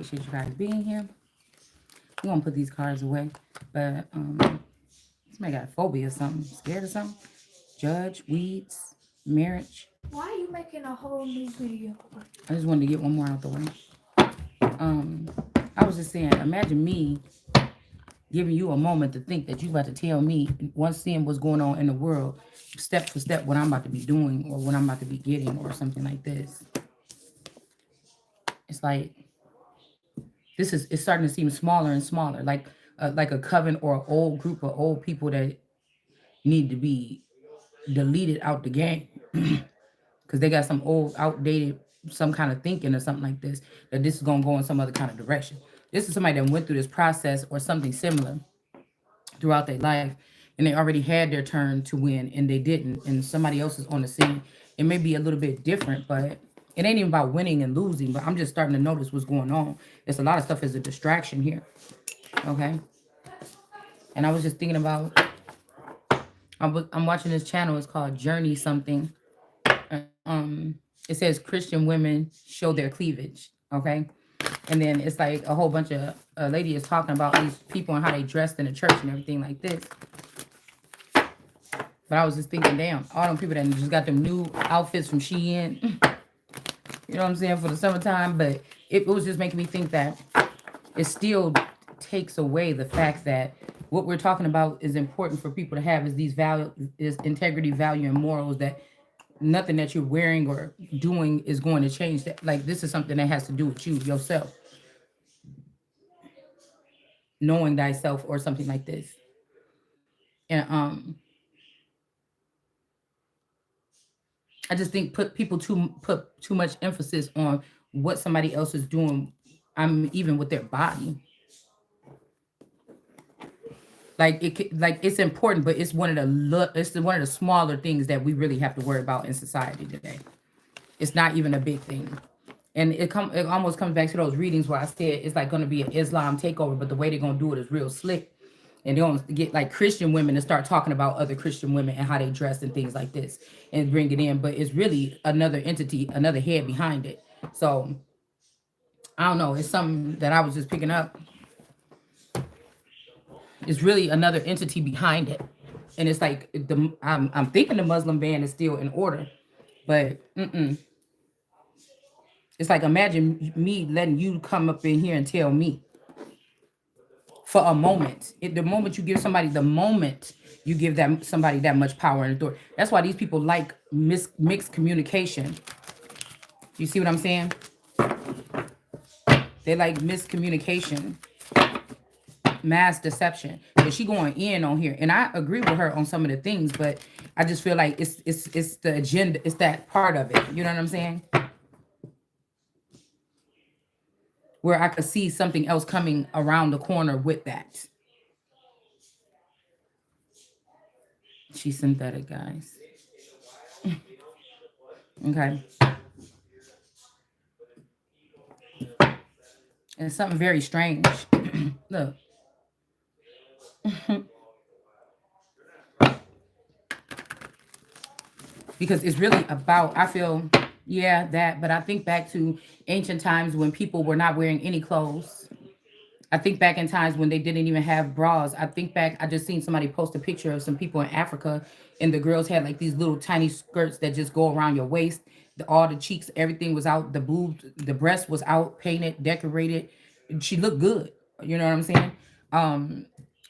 appreciate you guys being here. We're gonna put these cards away. But somebody got a phobia or something, scared of something. Judge, weeds, marriage. Why are you making a whole new video? I just wanted to get one more out the way. I was just saying, imagine me giving you a moment to think that you about to tell me once seeing what's going on in the world, step for step, what I'm about to be doing or what I'm about to be getting or something like this. It's like it's starting to seem smaller and smaller, like a coven or an old group of old people that need to be deleted out the game because they got some old, outdated, some kind of thinking or something like this, that this is going to go in some other kind of direction. This is somebody that went through this process or something similar throughout their life, and they already had their turn to win, and they didn't, and somebody else is on the scene. It may be a little bit different, but it ain't even about winning and losing, but I'm just starting to notice what's going on. There's a lot of stuff as a distraction here, okay? And I was just thinking about, I'm watching this channel. It's called Journey something. It says Christian women show their cleavage, okay? And then it's like a whole bunch of a lady is talking about these people and how they dressed in the church and everything like this. But I was just thinking, damn, all them people that just got them new outfits from Shein, you know what I'm saying, for the summertime. But it was just making me think that it still takes away the fact that what we're talking about is important for people to have is these value, is integrity, value, and morals, that nothing that you're wearing or doing is going to change that. Like, this is something that has to do with you, yourself. Knowing thyself or something like this. And I just think put too much emphasis on what somebody else is doing. Even with their body. Like it's important, but it's one of the smaller things that we really have to worry about in society today. It's not even a big thing. And it almost comes back to those readings where I said it's like going to be an Islam takeover, but the way they're going to do it is real slick. And they're going to get like Christian women to start talking about other Christian women and how they dress and things like this and bring it in. But it's really another entity, another head behind it. So I don't know. It's something that I was just picking up. It's really another entity behind it. And it's like I'm thinking the Muslim ban is still in order, but it's like, imagine me letting you come up in here and tell me for a moment. The moment you give somebody, the moment you give somebody that much power and authority. That's why these people like mixed communication. You see what I'm saying? They like miscommunication, mass deception. And she going in on here, and I agree with her on some of the things, but I just feel like it's the agenda. It's that part of it. You know what I'm saying? Where I could see something else coming around the corner with that. She's synthetic, guys. Okay. And something very strange. Look. Because it's really about, I feel, yeah, that, but I think back to ancient times when people were not wearing any clothes. I think back in times when they didn't even have bras. I think back, I just seen somebody post a picture of some people in Africa, and the girls had like these little tiny skirts that just go around your waist. All the cheeks, everything was out. The boobs, the breast was out, painted, decorated. She looked good. You know what I'm saying?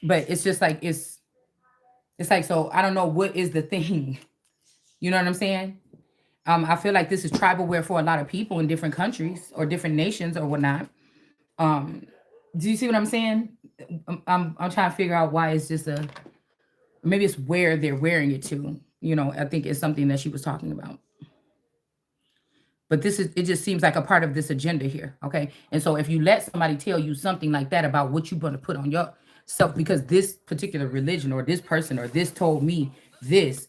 But it's just like, it's like, so I don't know what is the thing. You know what I'm saying? I feel like this is tribal wear for a lot of people in different countries or different nations or whatnot. Do you see what I'm saying? I'm trying to figure out why it's just maybe it's where they're wearing it to. You know, I think it's something that she was talking about. But it just seems like a part of this agenda here, okay? And so if you let somebody tell you something like that about what you're going to put on yourself, because this particular religion or this person or this told me this,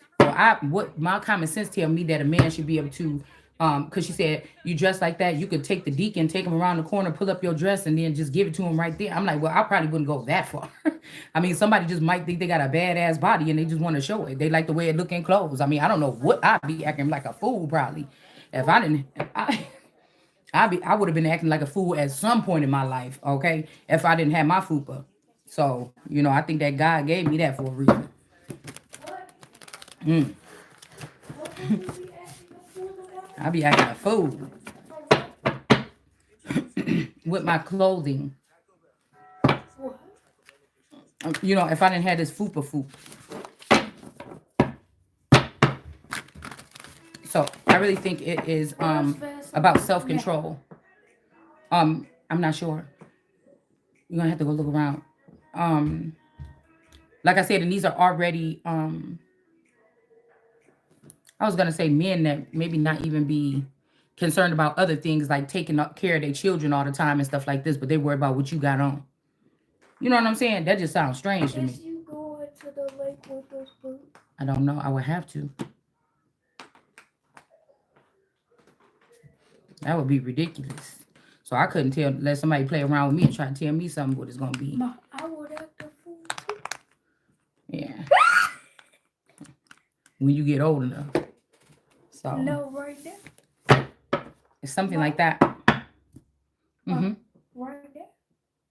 what my common sense tell me that a man should be able to, because she said, you dress like that, you could take the deacon, take him around the corner, pull up your dress, and then just give it to him right there. I'm like, well, I probably wouldn't go that far. I mean, somebody just might think they got a badass body and they just want to show it. They like the way it look in clothes. I mean, I don't know what I'd be acting like a fool probably. If I I would have been acting like a fool at some point in my life, okay, if I didn't have my fupa. So, I think that God gave me that for a reason. What? Mm. What would you be asking the food about? I be acting a fool For what? with my clothing. What? If I didn't have this fupa foop. So I really think it is Girls fast about enough? self Yeah. control. I'm not sure. You're gonna have to go look around. Um, like I said, and these are already I was gonna say men that maybe not even be concerned about other things like taking care of their children all the time and stuff like this, but they worry about what you got on. You know what I'm saying? That just sounds strange to Is me. you going to the lake with those boots? I don't know. I would have to. That would be ridiculous. So I couldn't let somebody play around with me and try to tell me something what it's gonna be. Ma, I would act a fool too. Yeah. When you get old enough. So No, right there. it's something Ma, like that. ma, Mm-hmm. right there.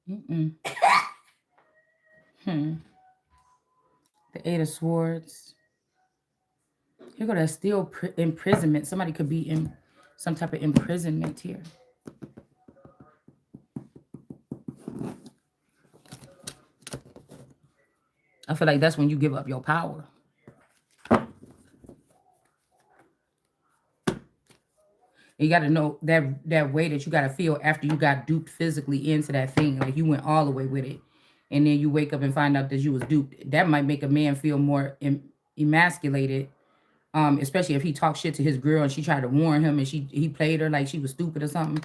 Mm-mm. Hmm. The Eight of Swords. Here go that still imprisonment. Somebody could be in some type of imprisonment here. I feel like that's when you give up your power. You got to know that way that you got to feel after you got duped physically into that thing. Like you went all the way with it, and then you wake up and find out that you was duped. That might make a man feel more emasculated. Especially if he talked shit to his girl and she tried to warn him and he played her like she was stupid or something.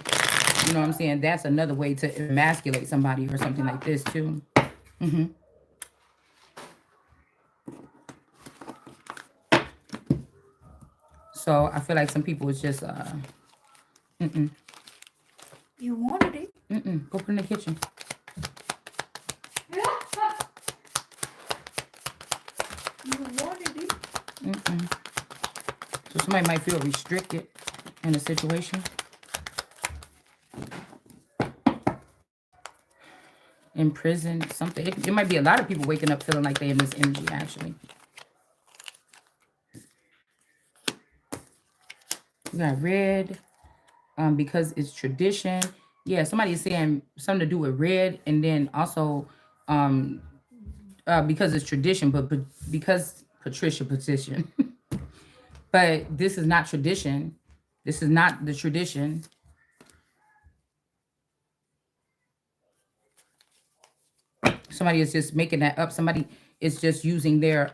You know what I'm saying? That's another way to emasculate somebody or something like this too. Hmm. So I feel like some people is just mm-mm, You wanted it. go put it in the kitchen. You wanted it. Mm-mm. So somebody might feel restricted in a situation. In prison, something. It might be a lot of people waking up feeling like they in this energy actually. We got red, because it's tradition. Yeah, somebody is saying something to do with red, and then also um because it's tradition, but because Patricia petition. But this is not tradition. This is not the tradition. Somebody is just making that up. Somebody is just using their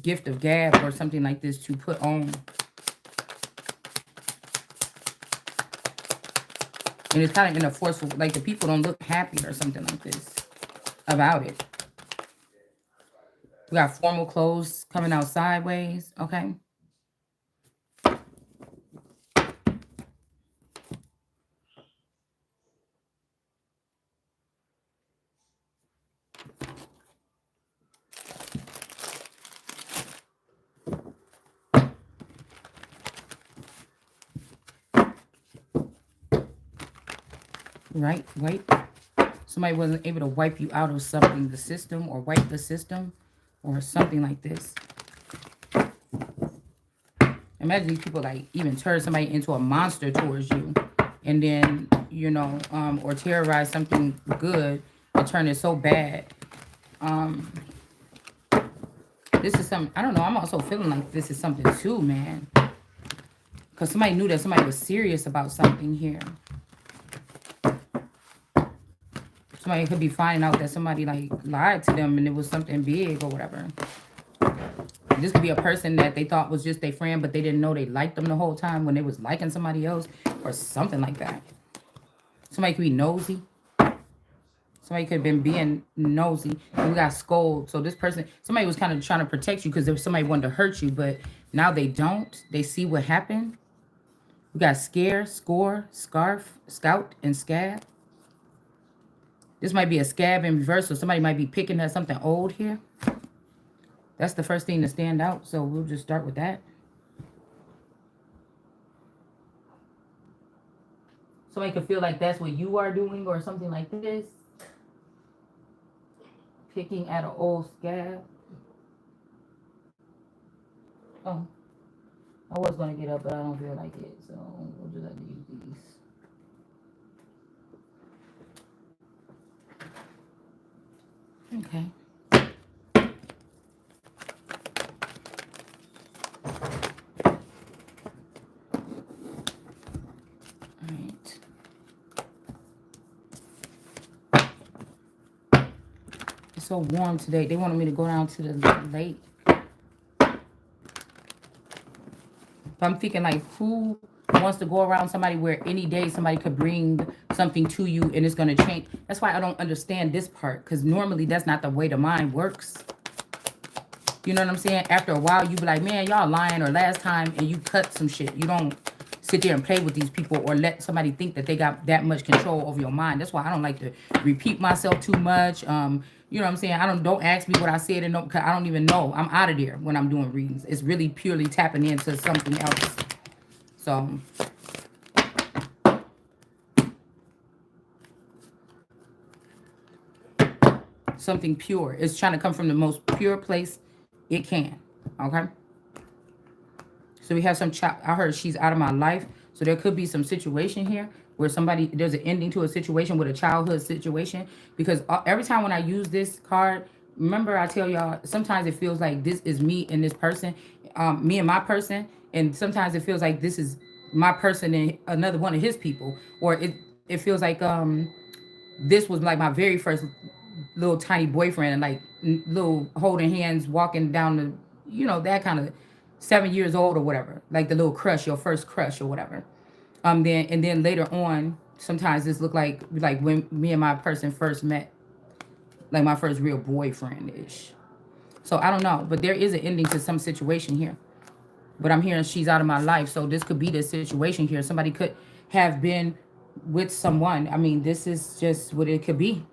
gift of gab or something like this to put on. And it's kind of in a forceful, like the people don't look happy or something like this about it. We got formal clothes coming out sideways. Okay. Right. Wipe. Somebody wasn't able to wipe you out of something, the system, or wipe the system, or something like this. Imagine these people like even turn somebody into a monster towards you, and then or terrorize something good and turn it so bad. Um, this is something I don't know. I'm also feeling like this is something too, man, because somebody knew that somebody was serious about something here. Somebody could be finding out that somebody like lied to them and it was something big or whatever. This could be a person that they thought was just their friend, but they didn't know they liked them the whole time when they was liking somebody else or something like that. Somebody could be nosy. Somebody could have been being nosy. And we got scolded. So this person, somebody was kind of trying to protect you because there was somebody wanted to hurt you, but now they don't. They see what happened. We got scare, score, scarf, scout, and scab. This might be a scab in reverse, so somebody might be picking at something old here. That's the first thing to stand out, so we'll just start with that. Somebody could feel like that's what you are doing or something like this. Picking at an old scab. Oh, I was gonna get up, but I don't feel like it, so we'll just have to use these. Okay. All right. It's so warm today. They wanted me to go down to the lake. But I'm thinking like, who wants to go around somebody where any day somebody could bring something to you and it's gonna change? That's why I don't understand this part, because normally that's not the way the mind works. You know what I'm saying? After a while, you be like, man, y'all lying, or last time, and you cut some shit. You don't sit there and play with these people or let somebody think that they got that much control over your mind. That's why I don't like to repeat myself too much. You know what I'm saying? Don't ask me what I said, and cause I don't even know. I'm out of there when I'm doing readings. It's really purely tapping into something else. So something pure. It's trying to come from the most pure place it can. Okay. So we have some I heard she's out of my life. So there could be some situation here where there's an ending to a situation with a childhood situation. Because every time when I use this card, remember I tell y'all, sometimes it feels like this is me and this person, me and my person. And sometimes it feels like this is my person and another one of his people. Or it feels like this was like my very first little tiny boyfriend, and like little holding hands, walking down the, that kind of 7 years old or whatever, like the little crush, your first crush or whatever. Then later on, sometimes this look like when me and my person first met, like my first real boyfriend ish. So I don't know, but there is an ending to some situation here. But I'm hearing she's out of my life, so this could be the situation here. Somebody could have been with someone. I mean, this is just what it could be.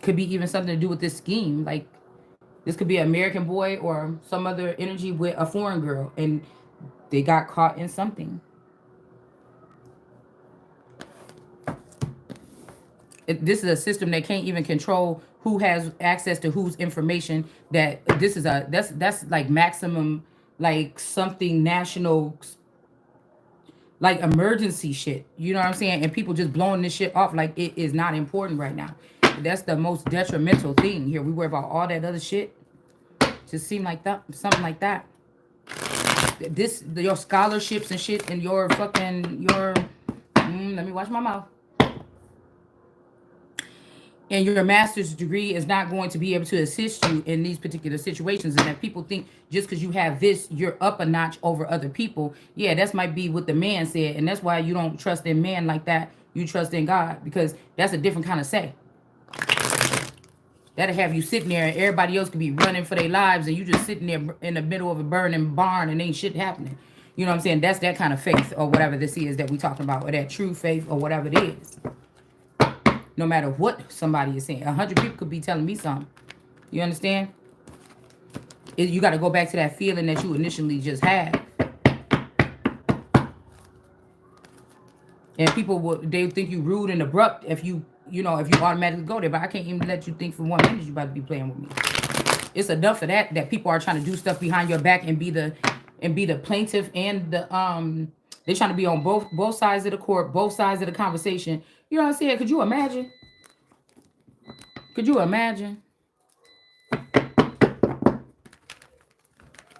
Could be even something to do with this scheme. Like, this could be an American boy or some other energy with a foreign girl, and they got caught in something. This is a system that can't even control who has access to whose information. That's like maximum, like something national, like emergency shit. You know what I'm saying? And people just blowing this shit off like it is not important right now. That's the most detrimental thing here. We worry about all that other shit. Just seem like that, something like that. Your scholarships and shit, and your fucking let me watch my mouth. And your master's degree is not going to be able to assist you in these particular situations. And if people think just because you have this, you're up a notch over other people, yeah, that might be what the man said. And that's why you don't trust in man like that. You trust in God, because that's a different kind of say. That'll have you sitting there and everybody else could be running for their lives, and you just sitting there in the middle of a burning barn and ain't shit happening. You know what I'm saying? That's that kind of faith, or whatever this is that we talking about, or that true faith, or whatever it is. No matter what somebody is saying. 100 people could be telling me something. You understand? You got to go back to that feeling that you initially just had. And they think you rude and abrupt if you automatically go there. But I can't even let you think for 1 minute you about to be playing with me. It's enough of that people are trying to do stuff behind your back and be the plaintiff and they're trying to be on both sides of the court, both sides of the conversation. You know what I'm saying? Could you imagine? Could you imagine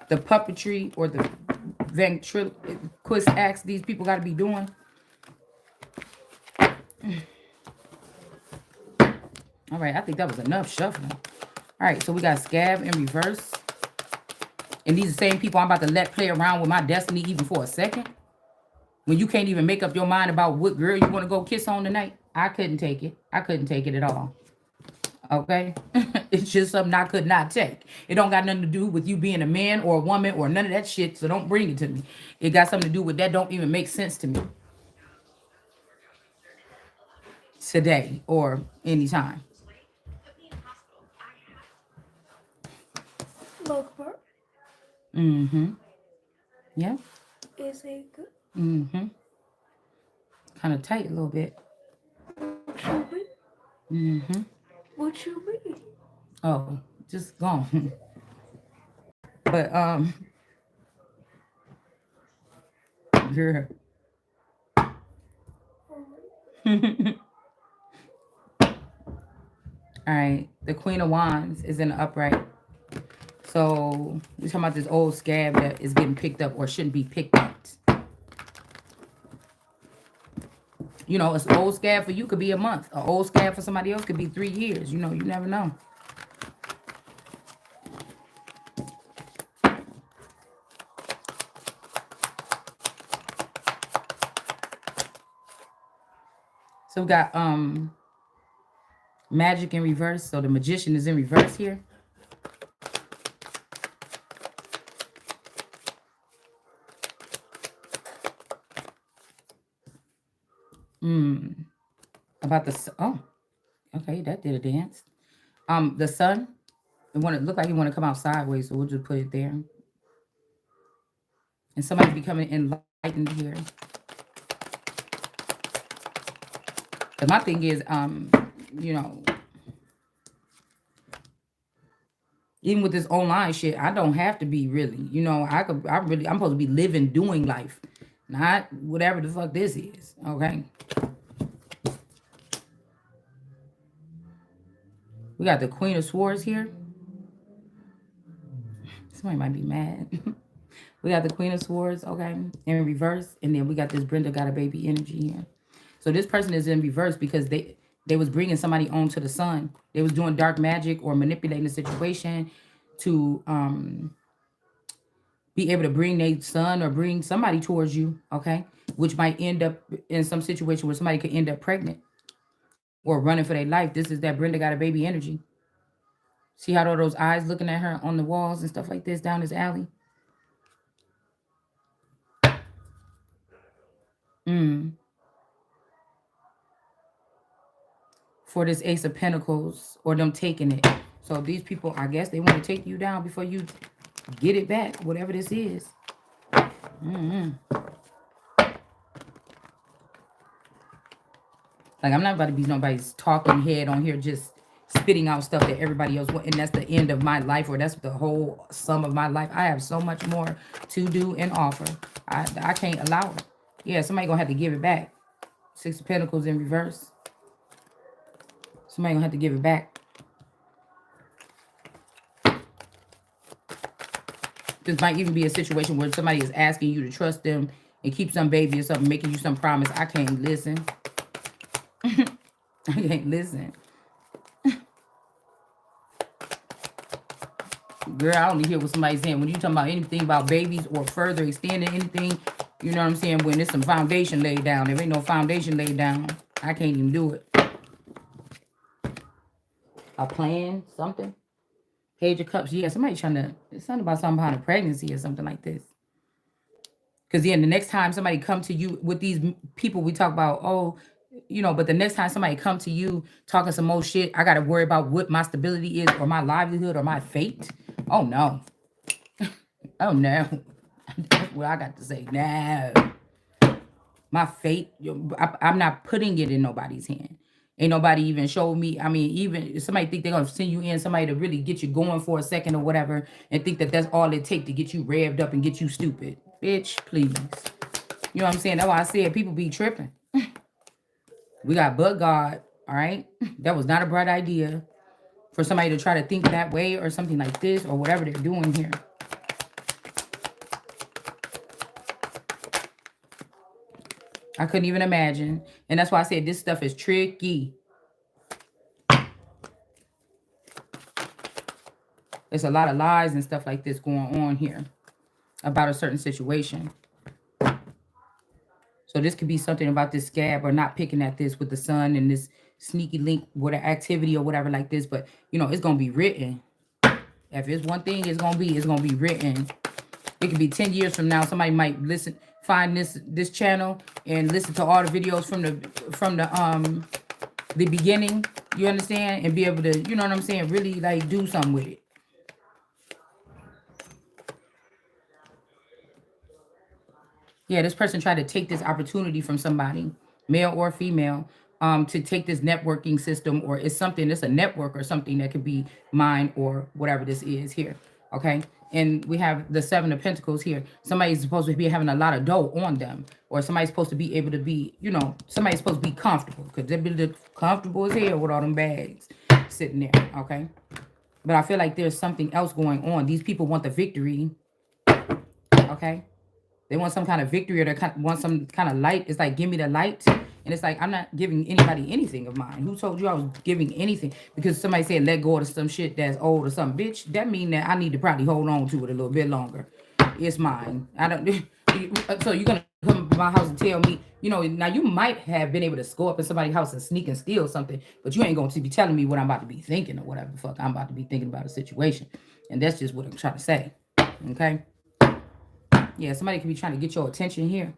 the puppetry or the ventriloquist acts these people got to be doing? All right, I think that was enough shuffling. All right, so we got scab in reverse. And these are the same people I'm about to let play around with my destiny even for a second. When you can't even make up your mind about what girl you want to go kiss on tonight. I couldn't take it. I couldn't take it at all. Okay? It's just something I could not take. It don't got nothing to do with you being a man or a woman or none of that shit, so don't bring it to me. It got something to do with that don't even make sense to me. Today or anytime. Look part. Mm-hmm. Yeah. Is it good? Mm-hmm. kind of tight a little bit. What you mean? Mm-hmm. What you mean? Oh, just gone. But girl. All right. The Queen of Wands is in the upright. So we're talking about this old scab that is getting picked up or shouldn't be picked up. You know, it's old scab for you could be a month. An old scab for somebody else could be 3 years. You know, you never know. So we got magic in reverse. So the magician is in reverse here. About the oh, okay, that did a dance. The sun. It want to look like you want to come out sideways, so we'll just put it there. And somebody's becoming enlightened here. Cause my thing is, you know, even with this online shit, I don't have to be really. You know, I'm supposed to be living, doing life, not whatever the fuck this is. Okay. We got the Queen of Swords here. Somebody might be mad. We got the Queen of Swords, okay, in reverse, and then we got this Brenda got a baby energy here. So this person is in reverse because they was bringing somebody on to the sun. They was doing dark magic or manipulating the situation to be able to bring their son or bring somebody towards you, okay, which might end up in some situation where somebody could end up pregnant or running for their life. This is that Brenda got a baby energy. See how all those eyes looking at her on the walls and stuff like this down this alley? Mm. For this Ace of Pentacles or them taking it. So these people, I guess they want to take you down before you get it back, whatever this is. Like, I'm not about to be nobody's talking head on here just spitting out stuff that everybody else want, and that's the end of my life, or that's the whole sum of my life. I have so much more to do and offer. I can't allow it. Yeah, somebody gonna have to give it back. Six of Pentacles in reverse. Somebody gonna have to give it back. This might even be a situation where somebody is asking you to trust them and keep some baby or something, making you some promise. I can't listen. I can't listen. Girl, I only hear what somebody's saying. When you talking about anything about babies or further extending anything, you know what I'm saying? When there's some foundation laid down. There ain't no foundation laid down. I can't even do it. A plan, something. Page of Cups. Yeah, somebody trying to, it's something about something behind a pregnancy or something like this. Because then the next time somebody come to you with these people we talk about, oh, you know, but the next time somebody come to you talking some more shit, I got to worry about what my stability is or my livelihood or my fate. Oh, no. Oh, no. That's what I got to say. No. My fate, I'm not putting it in nobody's hand. Ain't nobody even showed me. I mean, even if somebody think they're going to send you in somebody to really get you going for a second or whatever and think that that's all it takes to get you revved up and get you stupid. Bitch, please. You know what I'm saying? That's why I said people be tripping. We got but God, all right? That was not a bright idea for somebody to try to think that way or something like this or whatever they're doing here. I couldn't even imagine. And that's why I said this stuff is tricky. There's a lot of lies and stuff like this going on here about a certain situation. So this could be something about this scab or not picking at this with the sun and this sneaky link with an activity or whatever like this. But, you know, it's going to be written. If it's one thing, it's going to be written. It could be 10 years from now. Somebody might find this channel and listen to all the videos from the beginning. You understand? And be able to, you know what I'm saying, really like do something with it. Yeah, this person tried to take this opportunity from somebody. male or female, to take this networking system, or it's something, it's a network or something that could be mine or whatever this is here. Okay. And we have the Seven of Pentacles here. Somebody's supposed to be having a lot of dough on them, or somebody's supposed to be able to be, somebody's supposed to be comfortable, because they'll be comfortable as hell with all them bags sitting there. Okay. But I feel like there's something else going on. These people want the victory. Okay. They want some kind of victory, or they want some kind of light. It's like, give me the light. And it's like, I'm not giving anybody anything of mine. Who told you I was giving anything? Because somebody said let go of some shit that's old or something. Bitch, that mean that I need to probably hold on to it a little bit longer. It's mine. I don't. So you're going to come to my house and tell me, now you might have been able to go up in somebody's house and sneak and steal something, but you ain't going to be telling me what I'm about to be thinking or whatever the fuck I'm about to be thinking about a situation. And that's just what I'm trying to say. Okay? Yeah, somebody could be trying to get your attention here,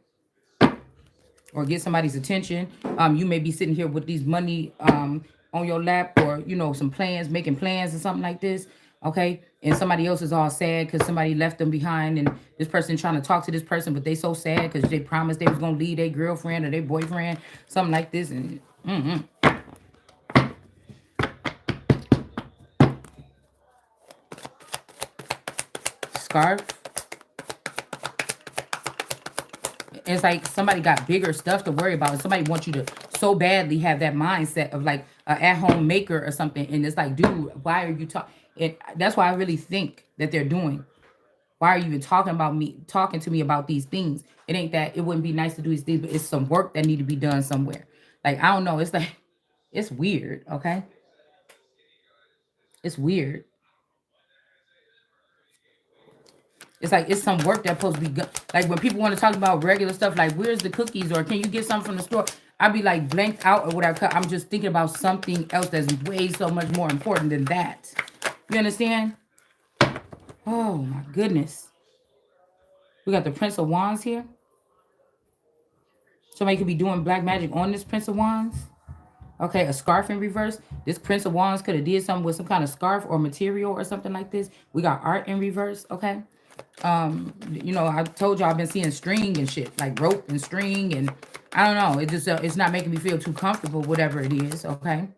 or get somebody's attention. You may be sitting here with these money on your lap, or some plans, making plans or something like this. Okay, and somebody else is all sad because somebody left them behind, and this person trying to talk to this person, but they so sad because they promised they was gonna leave their girlfriend or their boyfriend, something like this, and scarf. It's like somebody got bigger stuff to worry about. And somebody wants you to so badly have that mindset of like an at-home maker or something. And it's like, dude, why are you talking? That's why I really think that they're doing. Why are you even talking to me about these things? It ain't that it wouldn't be nice to do these things, but it's some work that need to be done somewhere. Like, I don't know. It's like, it's weird, okay? It's weird. It's like, it's some work that's supposed to be good. Like, when people want to talk about regular stuff, like, where's the cookies, or can you get something from the store? I'd be like blanked out or whatever. I'm just thinking about something else that's way so much more important than that. You understand? Oh, my goodness. We got the Prince of Wands here. Somebody could be doing black magic on this Prince of Wands. Okay, a scarf in reverse. This Prince of Wands could have did something with some kind of scarf or material or something like this. We got art in reverse, okay? I told y'all I've been seeing string and shit, like rope and string, and I don't know. It just it's not making me feel too comfortable, whatever it is, okay?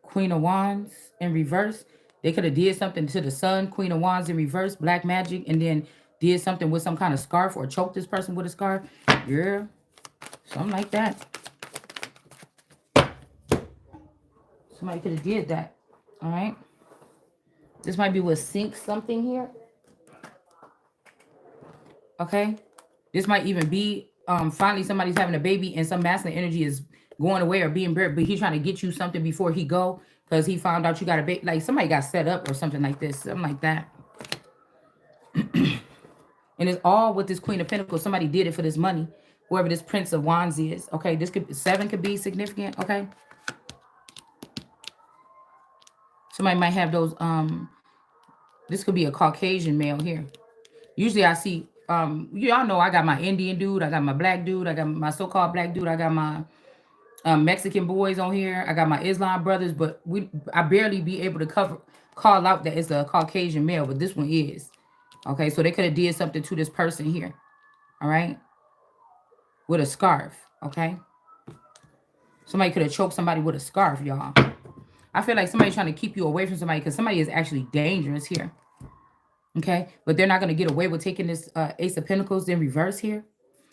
Queen of Wands in reverse. They could have did something to the sun. Queen of Wands in reverse, black magic, and then did something with some kind of scarf, or choked this person with a scarf. Yeah, something like that. Somebody could have did that. All right. This might be what sinks something here. Okay. This might even be finally somebody's having a baby and some masculine energy is going away or being buried, but he's trying to get you something before he go, because he found out you got a baby. Like, somebody got set up or something like this. Something like that. And it's all with this Queen of Pentacles. Somebody did it for this money. Whoever this Prince of Wands is. Okay. This could 7 could be significant. Okay. Somebody might have those this could be a Caucasian male here. Usually I see, y'all know I got my Indian dude, I got my black dude, I got my so-called black dude, I got my Mexican boys on here, I got my Islam brothers, but I barely be able to call out that it's a Caucasian male, but this one is. Okay, so they could have did something to this person here. All right, with a scarf. Okay, somebody could have choked somebody with a scarf, y'all. I feel like somebody's trying to keep you away from somebody, because somebody is actually dangerous here. Okay, but they're not going to get away with taking this Ace of Pentacles in reverse here.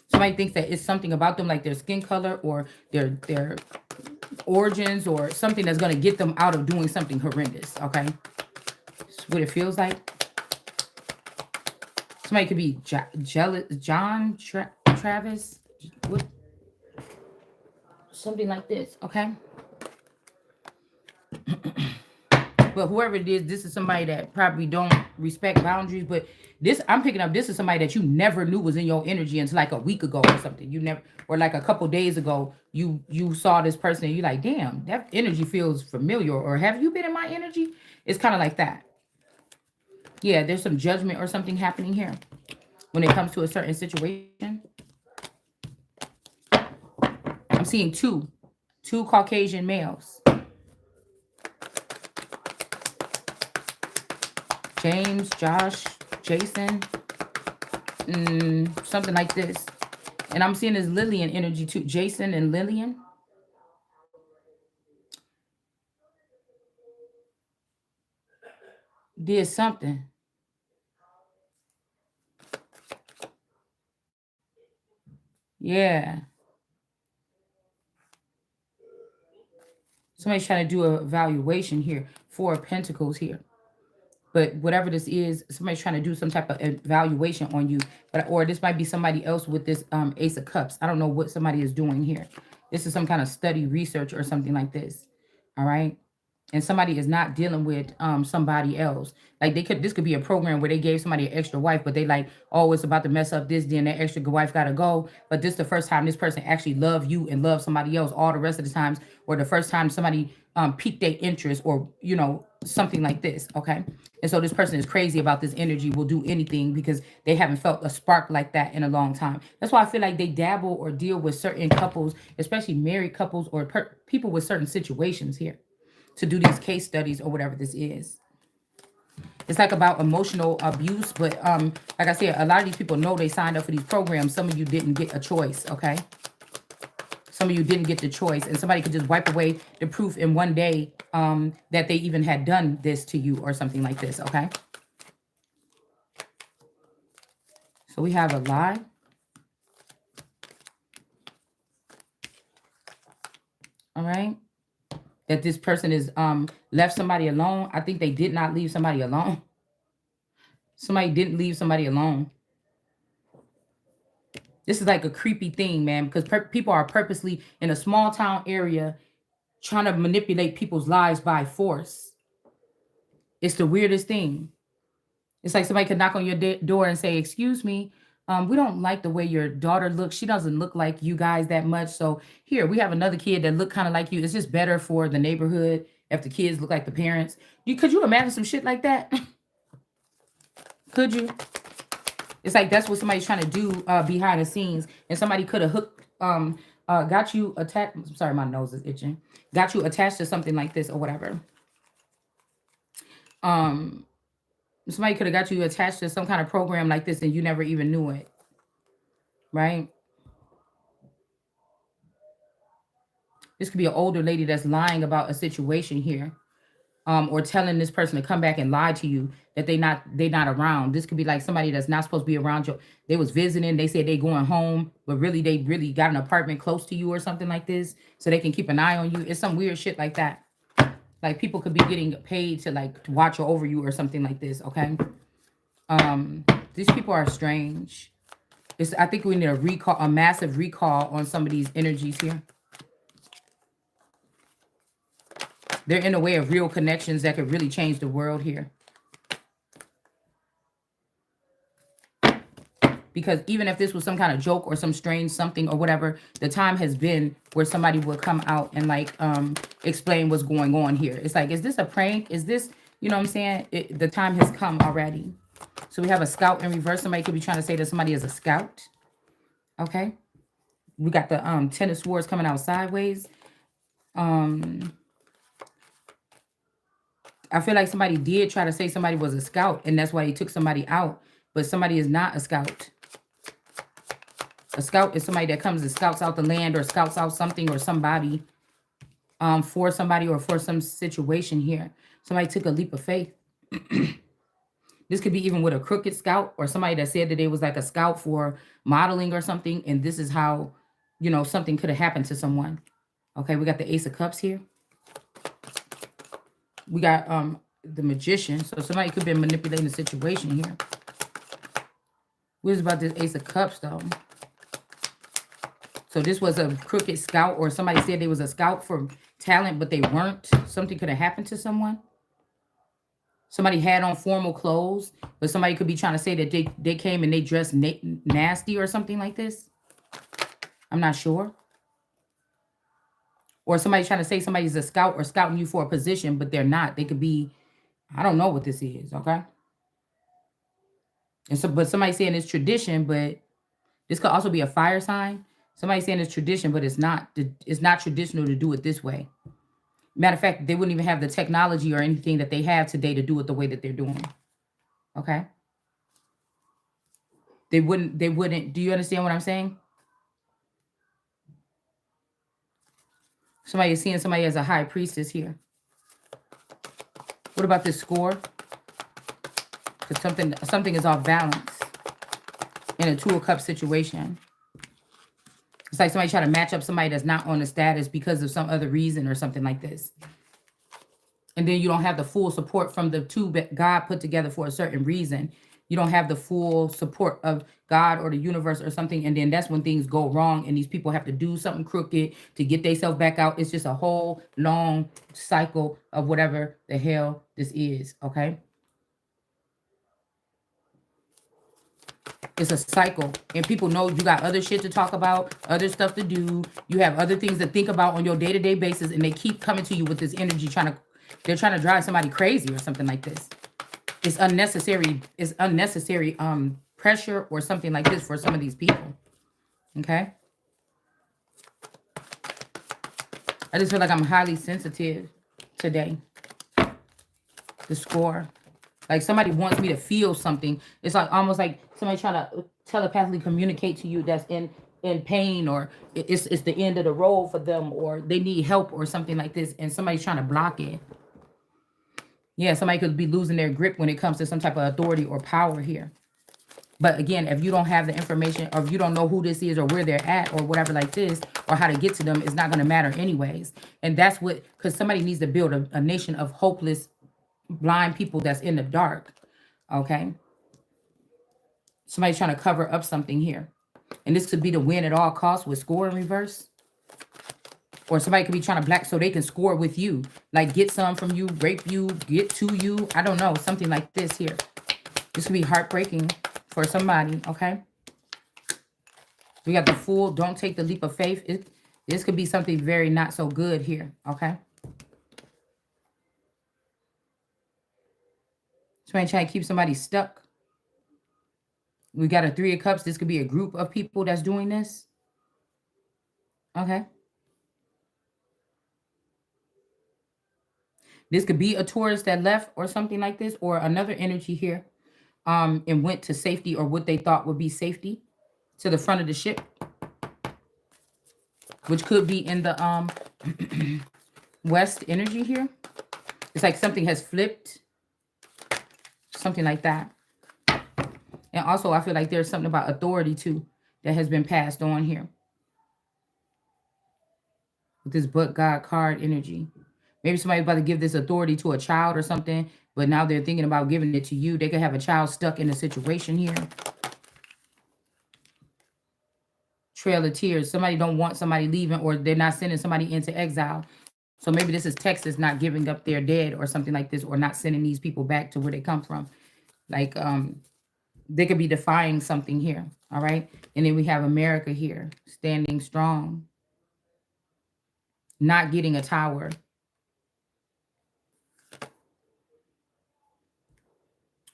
Somebody thinks that it's something about them, like their skin color or their origins, or something that's going to get them out of doing something horrendous. Okay, that's what it feels like. Somebody could be jealous, Travis, what? Something like this. Okay. But whoever it is, this is somebody that probably don't respect boundaries. But this, I'm picking up, this is somebody that you never knew was in your energy until like a week ago or something. You never, or like a couple days ago, you saw this person and you're like, damn, that energy feels familiar. Or have you been in my energy? It's kind of like that. Yeah, there's some judgment or something happening here when it comes to a certain situation. I'm seeing two Caucasian males. James, Josh, Jason, something like this. And I'm seeing this Lillian energy too. Jason and Lillian did something. Yeah. Somebody's trying to do a evaluation here. Four of Pentacles here. But whatever this is, somebody's trying to do some type of evaluation on you. But or this might be somebody else with this Ace of Cups. I don't know what somebody is doing here. This is some kind of study, research, or something like this. All right. And somebody is not dealing with somebody else. Like this could be a program where they gave somebody an extra wife, but they like, oh, it's about to mess up this, then that extra wife gotta go. But this the first time this person actually love you and love somebody else. All the rest of the times, or the first time somebody piqued their interest, or something like this. Okay. And so this person is crazy about this energy, will do anything because they haven't felt a spark like that in a long time. That's why I feel like they dabble or deal with certain couples, especially married couples or people with certain situations here, to do these case studies or whatever this is. It's like about emotional abuse, but like I said, a lot of these people know they signed up for these programs. Some of you didn't get a choice, okay? Some of you didn't get the choice, and somebody could just wipe away the proof in one day that they even had done this to you or something like this, okay? So we have a lie. All right. That this person is left somebody alone. I think they did not leave somebody alone. Somebody didn't leave somebody alone. This is like a creepy thing, man, because people are purposely in a small town area trying to manipulate people's lives by force. It's the weirdest thing. It's like somebody could knock on your door and say, "Excuse me, we don't like the way your daughter looks. She doesn't look like you guys that much. So here, we have another kid that look kind of like you. It's just better for the neighborhood if the kids look like the parents." Could you imagine some shit like that? Could you? It's like that's what somebody's trying to do behind the scenes, and somebody could have got you attached. Sorry, my nose is itching. Got you attached to something like this or whatever. Um, Somebody could have got you attached to some kind of program like this, and you never even knew it, right? This could be an older lady that's lying about a situation here. Or telling this person to come back and lie to you that they not around. This could be like somebody that's not supposed to be around you. They was visiting, they said they going home, but really they really got an apartment close to you or something like this, so they can keep an eye on you. It's some weird shit like that. Like people could be getting paid to like to watch over you or something like this. Okay. These people are strange. I think we need a massive recall on some of these energies here. They're in the way of real connections that could really change the world here. Because even if this was some kind of joke or some strange something or whatever, the time has been where somebody will come out and like explain what's going on here. It's like, is this a prank? Is this, you know what I'm saying? The time has come already. So we have a scout in reverse. Somebody could be trying to say that somebody is a scout. Okay. We got the Ten of Swords coming out sideways. I feel like somebody did try to say somebody was a scout, and that's why he took somebody out. But somebody is not a scout. A scout is somebody that comes and scouts out the land or scouts out something or somebody for somebody or for some situation here. Somebody took a leap of faith. This could be even with a crooked scout or somebody that said that they was like a scout for modeling or something. And this is how, something could have happened to someone. Okay, we got the Ace of Cups here. We got the Magician. So somebody could have been manipulating the situation here. What is about this Ace of Cups, though? So this was a crooked scout, or somebody said they was a scout for talent, but they weren't. Something could have happened to someone. Somebody had on formal clothes, but somebody could be trying to say that they came and they dressed nasty or something like this. I'm not sure. Or somebody trying to say somebody's a scout or scouting you for a position, but they're not. They could be, I don't know what this is, okay? And so, but somebody saying it's tradition, but this could also be a fire sign. Somebody saying it's tradition, but it's not. It's not traditional to do it this way. Matter of fact, they wouldn't even have the technology or anything that they have today to do it the way that they're doing. Okay. They wouldn't. Do you understand what I'm saying? Somebody is seeing somebody as a high priestess here. What about this score? Because something is off balance in a Two of Cups situation. It's like somebody trying to match up somebody that's not on the status because of some other reason or something like this. And then you don't have the full support from the two that God put together for a certain reason. You don't have the full support of God or the universe or something. And then that's when things go wrong and these people have to do something crooked to get themselves back out. It's just a whole long cycle of whatever the hell this is, okay? It's a cycle. And people know you got other shit to talk about, other stuff to do. You have other things to think about on your day-to-day basis. And they keep coming to you with this energy they're trying to drive somebody crazy or something like this. It's unnecessary pressure or something like this for some of these people. Okay? I just feel like I'm highly sensitive today. The score. Like somebody wants me to feel something. It's like almost like somebody trying to telepathically communicate to you that's in pain, or it's the end of the road for them, or they need help or something like this, and somebody's trying to block it. Yeah, somebody could be losing their grip when it comes to some type of authority or power here. But again, if you don't have the information, or if you don't know who this is or where they're at or whatever like this, or how to get to them, it's not going to matter anyways. And that's what, because somebody needs to build a nation of hopeless, blind people that's in the dark. Okay? Somebody's trying to cover up something here. And this could be the win at all costs with score in reverse. Or somebody could be trying to black so they can score with you. Like get some from you, rape you, get to you. I don't know. Something like this here. This could be heartbreaking for somebody, okay? We got the Fool. Don't take the leap of faith. This could be something very not so good here, okay? Somebody trying to keep somebody stuck. We got a Three of Cups. This could be a group of people that's doing this. Okay. This could be a tourist that left or something like this, or another energy here and went to safety, or what they thought would be safety, to the front of the ship, which could be in the west energy here. It's like something has flipped, something like that. And also I feel like there's something about authority too that has been passed on here with this but God card energy. Maybe somebody's about to give this authority to a child or something, but now they're thinking about giving it to you. They could have a child stuck in a situation here. Trail of Tears. Somebody don't want somebody leaving, or they're not sending somebody into exile. So maybe this is Texas not giving up their dead or something like this, or not sending these people back to where they come from. Like they could be defying something here. All right. And then we have America here, standing strong, not getting a tower.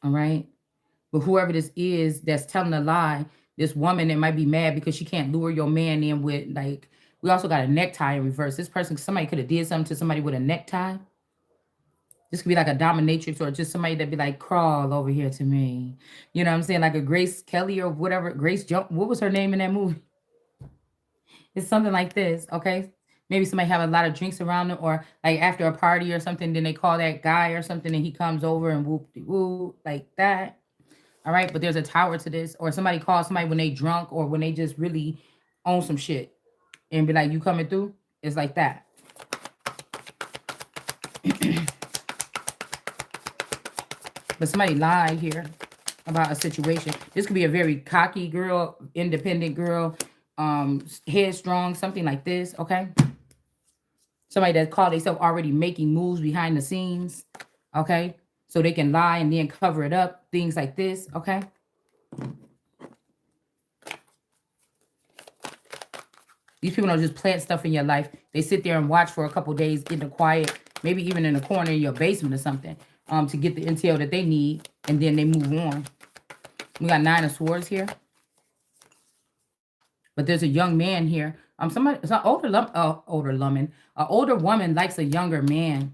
All right. But whoever this is that's telling a lie, this woman that might be mad because she can't lure your man in with, like, we also got a necktie in reverse. This person, somebody could have did something to somebody with a necktie. This could be like a dominatrix, or just somebody that be like, crawl over here to me. You know what I'm saying? Like a Grace Kelly or whatever. Grace Jump. What was her name in that movie? It's something like this, okay? Maybe somebody have a lot of drinks around them, or like after a party or something, then they call that guy or something and he comes over and whoop like that. All right, but there's a tower to this, or somebody calls somebody when they drunk, or when they just really own some shit and be like, you coming through? It's like that. But somebody lied here about a situation. This could be a very cocky girl, independent girl, headstrong, something like this, okay? Somebody that called themselves already making moves behind the scenes, okay? So they can lie and then cover it up, things like this, okay? These people don't just plant stuff in your life. They sit there and watch for a couple days in the quiet, maybe even in a corner in your basement or something, to get the intel that they need, and then they move on. We got 9 of Swords here. But there's a young man here. Somebody, it's an older woman likes a younger man.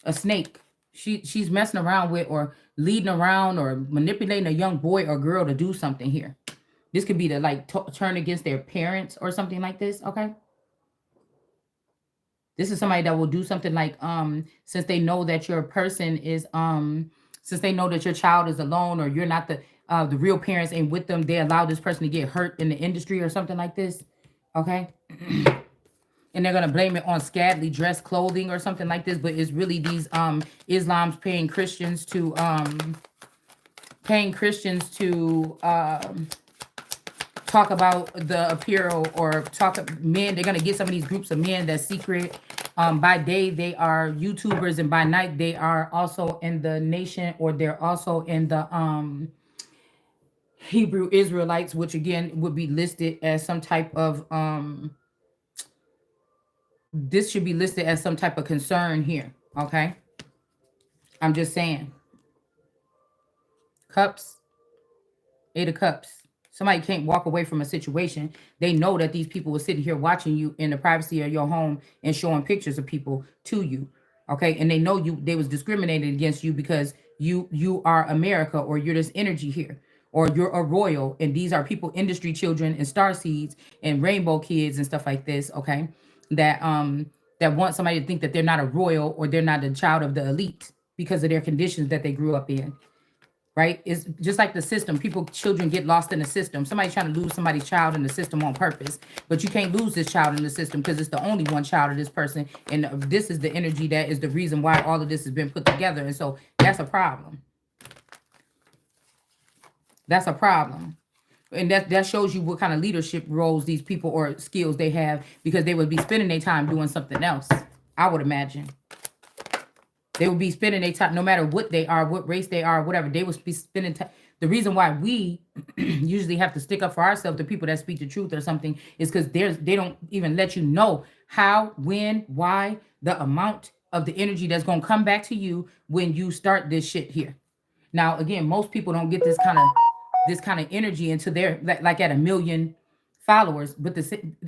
A snake. She's messing around with, or leading around, or manipulating a young boy or girl to do something here. This could be to like turn against their parents or something like this, okay? This is somebody that will do something like since they know that your person is since they know that your child is alone or you're not the real parents ain't with them, they allow this person to get hurt in the industry or something like this. Okay? And they're gonna blame it on scantily dressed clothing or something like this, but it's really these Islam's paying Christians to talk about the apparel or talk men. They're gonna get some of these groups of men that's secret. By day they are YouTubers, and by night they are also in the nation, or they're also in the Hebrew Israelites, which again would be listed as some type of this should be listed as some type of concern here. Okay, I'm just saying. Cups, 8 of Cups. Somebody can't walk away from a situation. They know that these people were sitting here watching you in the privacy of your home and showing pictures of people to you. Okay. And they know they was discriminating against you because you are America, or you're this energy here, or you're a royal. And these are people, industry children and star seeds and rainbow kids and stuff like this. Okay. That want somebody to think that they're not a royal or they're not a child of the elite because of their conditions that they grew up in. Right? It's just like the system. Children get lost in the system. Somebody's trying to lose somebody's child in the system on purpose, but you can't lose this child in the system because it's the only one child of this person, and this is the energy that is the reason why all of this has been put together, and so that's a problem. That's a problem. And that shows you what kind of leadership roles these people or skills they have, because they would be spending their time doing something else, I would imagine. They would be spending their time, no matter what they are, what race they are, whatever. They would be spending time. The reason why we usually have to stick up for ourselves, the people that speak the truth or something, is because they don't even let you know how, when, why, the amount of the energy that's going to come back to you when you start this shit here. Now, again, most people don't get this kind of energy into their like at 1 million followers. But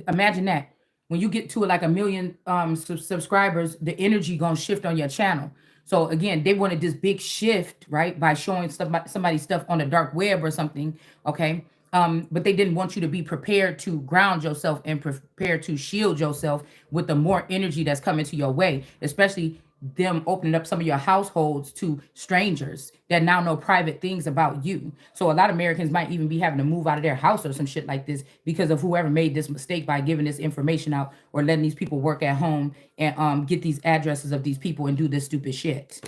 imagine that when you get to like 1 million subscribers, the energy gonna shift on your channel. So again, they wanted this big shift, right, by showing somebody's stuff on the dark web or something. Okay. But they didn't want you to be prepared to ground yourself and prepare to shield yourself with the more energy that's coming to your way, especially them opening up some of your households to strangers that now know private things about you. So a lot of Americans might even be having to move out of their house or some shit like this because of whoever made this mistake by giving this information out or letting these people work at home and get these addresses of these people and do this stupid shit.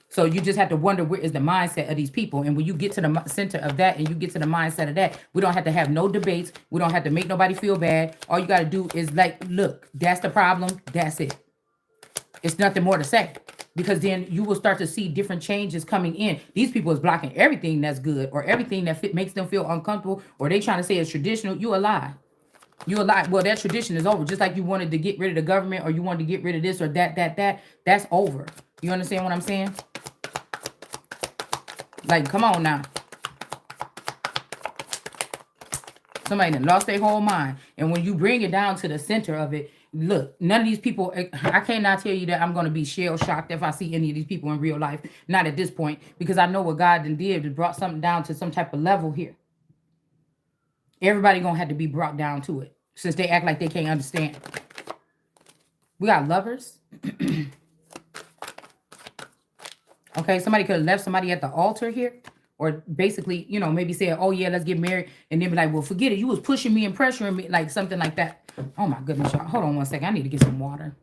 So you just have to wonder, where is the mindset of these people? And when you get to the center of that and you get to the mindset of that, we don't have to have no debates. We don't have to make nobody feel bad. All you got to do is like, look, that's the problem. That's it. It's nothing more to say, because then you will start to see different changes coming in. These people is blocking everything that's good or everything that makes them feel uncomfortable, or they trying to say it's traditional. You a lie. You a lie. Well, that tradition is over. Just like you wanted to get rid of the government, or you wanted to get rid of this or that. That's over. You understand what I'm saying? Like, come on now. Somebody that lost their whole mind. And when you bring it down to the center of it, look, none of these people, I cannot tell you that I'm going to be shell shocked if I see any of these people in real life. Not at this point, because I know what God did. It brought something down to some type of level here. Everybody going to have to be brought down to it, since they act like they can't understand. We got Lovers. Okay, somebody could have left somebody at the altar here. Or basically, maybe say, oh, yeah, let's get married. And then be like, well, forget it. You was pushing me and pressuring me, like something like that. Oh, my goodness, y'all. Hold on one second. I need to get some water.